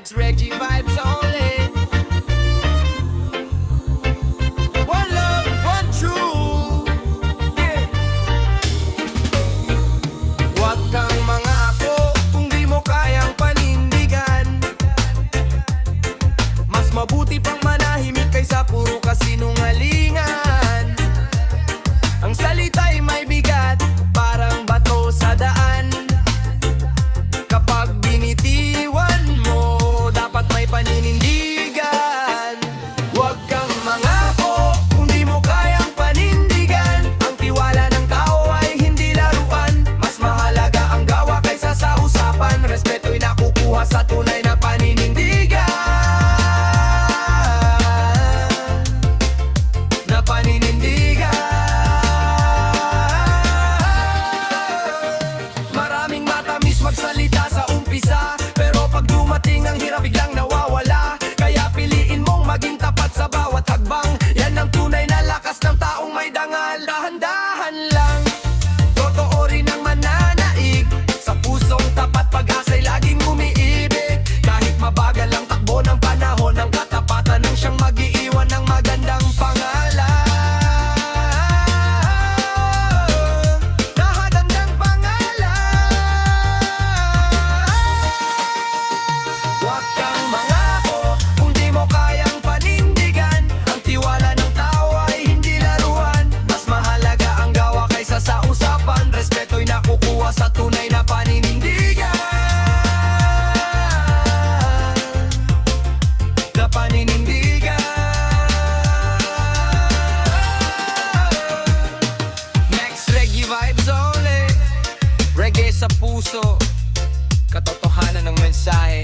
Max Reggie vibes only. One love, one true. Yeah. Huwag kang mangako kung di mo kayang panindigan. Mas mabuti pang manahimik kaysa puro kasinungalingan. Ang salita'y may bigat, parang bato sa daan. Kapag binitiwan mo, dapat may paninindigan. Huwag kang mangako kung di mo kayang panindigan. Ang tiwala ng tao ay hindi laruan. Mas mahalaga ang gawa kaysa sa usapan. Respeto'y nakukuha sa tunay na paninindigan. Na paninindigan. Maraming matamis magsalita sa umpisa, pero pag dumating ang hirap biglang nawawala. Kaya piliin mong maging tapat sa bawat hakbang. Yan ang tunay na lakas ng taong may dangal. Dahan-dahan lang, totoo rin ang mananaig. Sa pusong tapat, pag-asa'y laging umiibig. Kahit mabagal ang takbo ng panahon, ang katapatan ng siyang mag-iiwan ng magandang pangalan. Nakagandang pangalan. Huwag kang mangako kung di mo kayang panindigan. Ang tiwala ng tao ay hindi laruan. Mas mahalaga ang gawa kaysa sa usapan. Respeto'y nakukuha sa tunay na paninindigan. Na paninindigan. Max Reggie vibes only. Reggae sa puso, katotohanan ng mensahe.